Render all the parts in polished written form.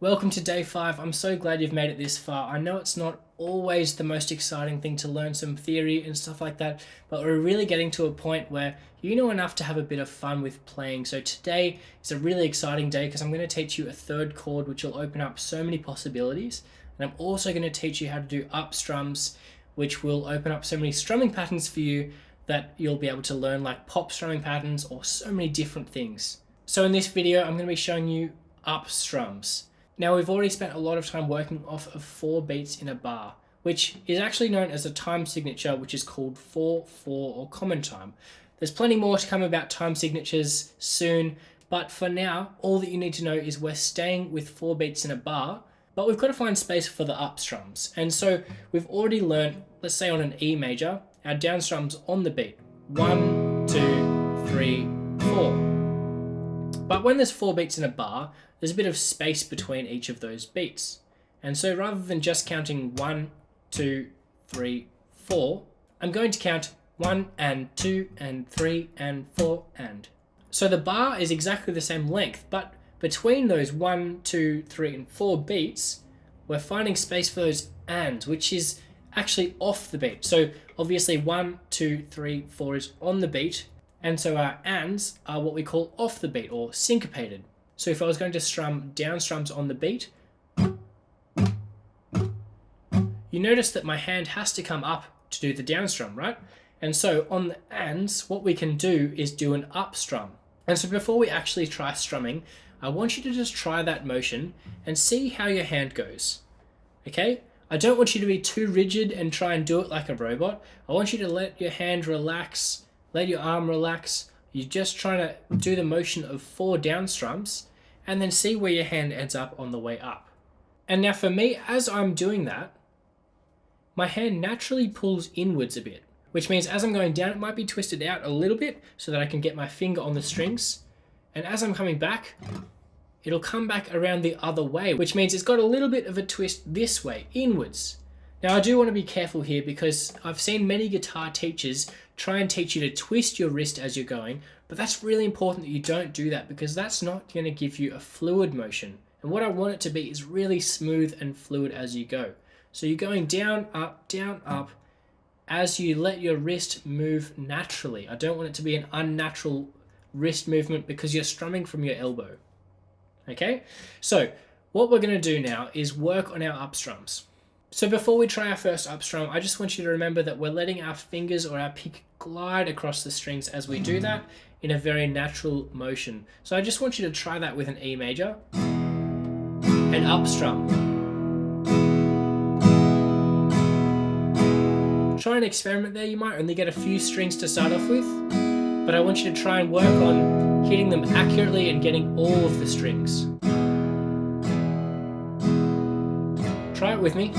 Welcome to day 5. I'm so glad you've made it this far. I know it's not always the most exciting thing to learn some theory and stuff like that, but we're really getting to a point where you know enough to have a bit of fun with playing. So today is a really exciting day because I'm going to teach you a third chord which will open up so many possibilities. And I'm also going to teach you how to do up strums, which will open up so many strumming patterns for you that you'll be able to learn, like pop strumming patterns or so many different things. So in this video, I'm going to be showing you up strums. Now we've already spent a lot of time working off of 4 beats in a bar, which is actually known as a time signature, which is called 4/4 or common time. There's plenty more to come about time signatures soon, but for now, all that you need to know is we're staying with 4 beats in a bar, but we've got to find space for the up strums. And so we've already learned, let's say on an E major, our down strums on the beat. 1, 2, 3, 4. But when there's 4 beats in a bar, there's a bit of space between each of those beats. And so rather than just counting 1, 2, 3, 4, I'm going to count 1 and 2 and 3 and 4 and. So the bar is exactly the same length, but between those 1, 2, 3 and 4 beats, we're finding space for those ands, which is actually off the beat. So obviously 1, 2, 3, 4 is on the beat, and so our ands are what we call off the beat or syncopated. So if I was going to strum down strums on the beat, you notice that my hand has to come up to do the down strum, right? And so on the ands, what we can do is do an up strum. And so before we actually try strumming, I want you to just try that motion and see how your hand goes. Okay? I don't want you to be too rigid and try and do it like a robot. I want you to let your hand relax, let your arm relax. You're just trying to do the motion of 4 down strums and then see where your hand ends up on the way up. And now for me, as I'm doing that, my hand naturally pulls inwards a bit, which means as I'm going down, it might be twisted out a little bit so that I can get my finger on the strings. And as I'm coming back, it'll come back around the other way, which means it's got a little bit of a twist this way, inwards. Now I do want to be careful here because I've seen many guitar teachers try and teach you to twist your wrist as you're going, but that's really important that you don't do that because that's not going to give you a fluid motion. And what I want it to be is really smooth and fluid as you go. So you're going down, up, as you let your wrist move naturally. I don't want it to be an unnatural wrist movement because you're strumming from your elbow. Okay? So what we're going to do now is work on our up strums. So before we try our first up strum, I just want you to remember that we're letting our fingers or our pick glide across the strings as we do that in a very natural motion. So I just want you to try that with an E major, an up strum. Try and experiment there. You might only get a few strings to start off with, but I want you to try and work on hitting them accurately and getting all of the strings. Try it with me.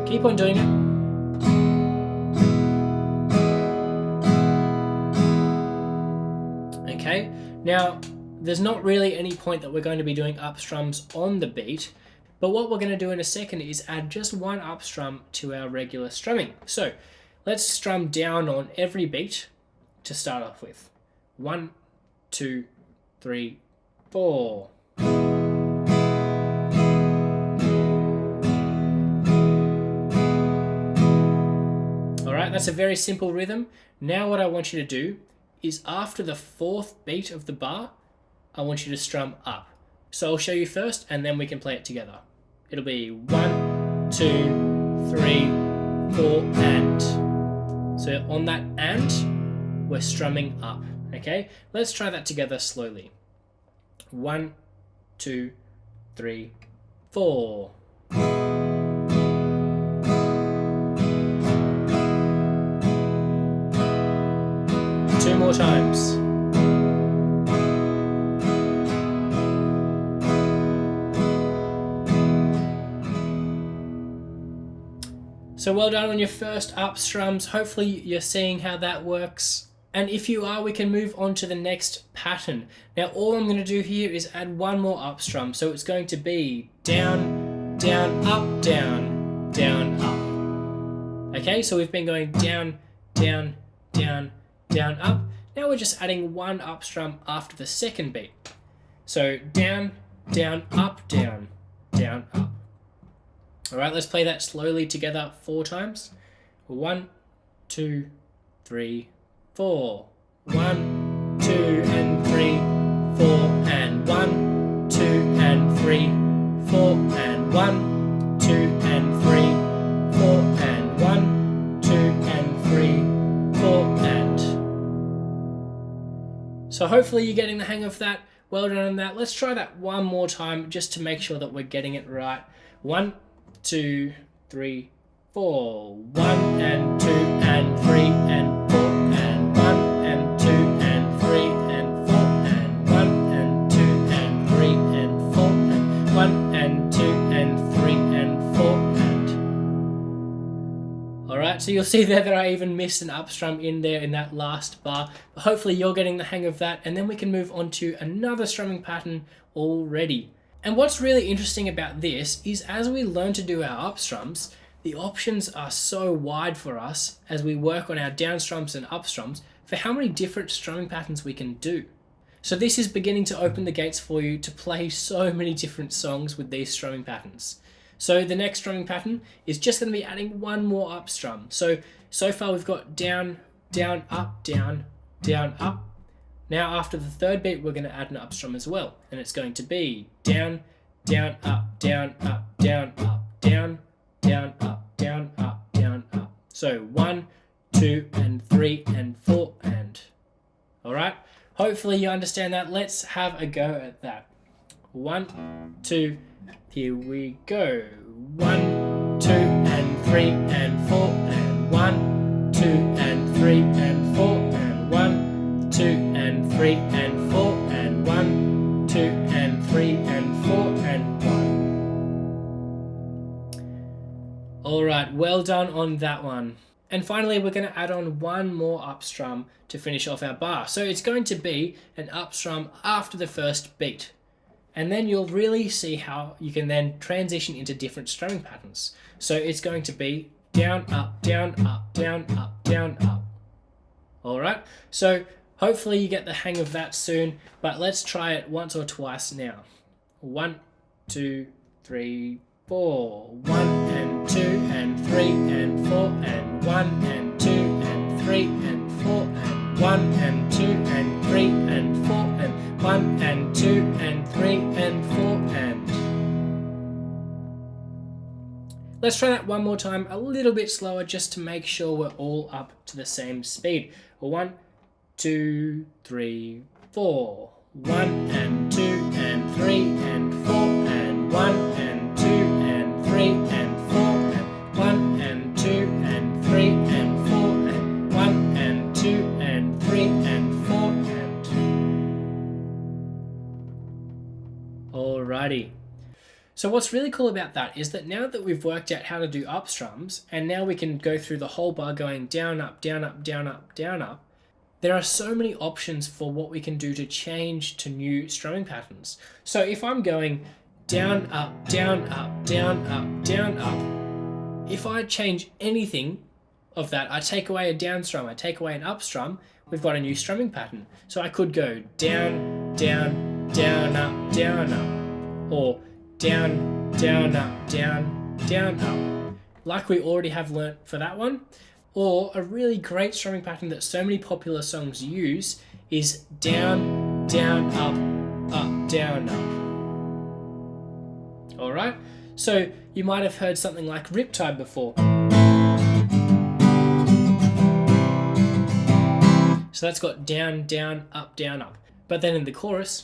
Keep on doing it. Okay, now there's not really any point that we're going to be doing up strums on the beat, but what we're going to do in a second is add just 1 up strum to our regular strumming. So let's strum down on every beat to start off with. 1, 2, 3, 4. Alright, that's a very simple rhythm. Now what I want you to do is after the 4th beat of the bar, I want you to strum up. So I'll show you first and then we can play it together. It'll be 1, 2, 3, 4, and. So on that and, we're strumming up. Okay, let's try that together slowly. 1, 2, 3, 4. 2 more times. So well done on your first up strums. Hopefully you're seeing how that works. And if you are, we can move on to the next pattern. Now all I'm going to do here is add 1 more up strum. So it's going to be down, down, up, down, down, up. Okay, so we've been going down, down, down, down, up. Now we're just adding one up strum after the second beat. So down, down, up, down, down, up. All right, let's play that slowly together 4 times. 1, 2, 3, 4. 1, 2, and 3, 4, and 1, 2, and 3, 4, and 1, 2, and 3, 4, and 1, 2, and 3, 4, and. So hopefully you're getting the hang of that. Well done on that. Let's try that one more time just to make sure that we're getting it right. 1, 2, 3, 4. 1 and 2 and 3 and 4 and 1 and 2 and 3 and 4 and 1 and 2 and 3 and 4 and 1 and 2 and 3 and 4 and. Alright, so you'll see there that I even missed an up strum in there in that last bar. But hopefully you're getting the hang of that, and then we can move on to another strumming pattern already. And what's really interesting about this is as we learn to do our up strums, the options are so wide for us as we work on our down strums and up strums for how many different strumming patterns we can do. So this is beginning to open the gates for you to play so many different songs with these strumming patterns. So the next strumming pattern is just going to be adding one more up strum. So far we've got down, down, up, down, down, up. Now after the third beat we're going to add an up strum as well, and it's going to be down, down, up, down, up, down, up, down, down, up, down, up, down, up. So 1, 2, and 3, and 4, and. Alright, hopefully you understand that. Let's have a go at that. 1, 2, here we go. 1, 2, and 3, and 4, and 1, 2, and 3, and 4, and 1, 2, and 3, and 4, and 1, 2, and 3, and 4, and 1. Alright, well done on that one. And finally, we're going to add on one more up strum to finish off our bar. So it's going to be an up strum after the first beat. And then you'll really see how you can then transition into different strumming patterns. So it's going to be down, up, down, up, down, up, down, up. Alright, so hopefully you get the hang of that soon, but let's try it once or twice now. 1, 2, 3, 4. 1 and 2 and 3 and 4 and 1 and 2 and 3 and 4 and 1 and 2 and 3 and 4 and 1 and 2 and 3 and 4 and. Let's try that one more time, a little bit slower, just to make sure we're all up to the same speed. 1, 2, 3, 4. 1 and 2 and 3 and 4 and 1 and 2 and 3 and 4 and 1 and 2 and 3 and 4 and 1 and 2 and 3 and 4 and. Alrighty. So what's really cool about that is that now that we've worked out how to do up strums, and now we can go through the whole bar going down, up, down, up, down, up, down, up, there are so many options for what we can do to change to new strumming patterns. So if I'm going down, up, down, up, down, up, down, up, if I change anything of that, I take away a down strum, I take away an up strum, we've got a new strumming pattern. So I could go down, down, down, up, down, up, or down, down, up, down, down, up, like we already have learnt for that one. Or a really great strumming pattern that so many popular songs use is down, down, up, down, up. Alright, so you might have heard something like Riptide before. So that's got down, down, up, down, up. But then in the chorus,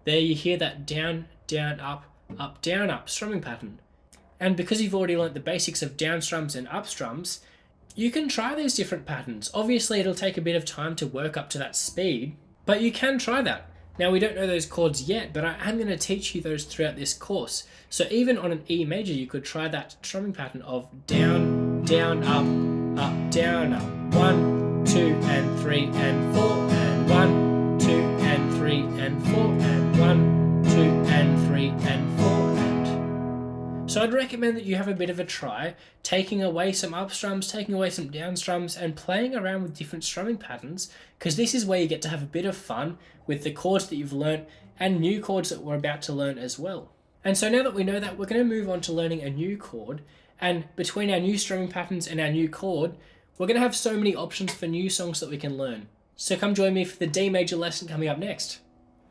there you hear that down, down, up, down, up strumming pattern. And because you've already learnt the basics of down strums and up strums, you can try these different patterns. Obviously it'll take a bit of time to work up to that speed, but you can try that. Now we don't know those chords yet, but I am going to teach you those throughout this course. So even on an E major, you could try that strumming pattern of down, down, up, down, up. 1, 2, and 3, and 4, and 1, 2, and 3, and 4, and 1, 2, and 3, and 4, and. So I'd recommend that you have a bit of a try, taking away some up strums, taking away some down strums, and playing around with different strumming patterns, because this is where you get to have a bit of fun with the chords that you've learnt and new chords that we're about to learn as well. And so now that we know that, we're going to move on to learning a new chord, and between our new strumming patterns and our new chord, we're going to have so many options for new songs that we can learn. So come join me for the D major lesson coming up next.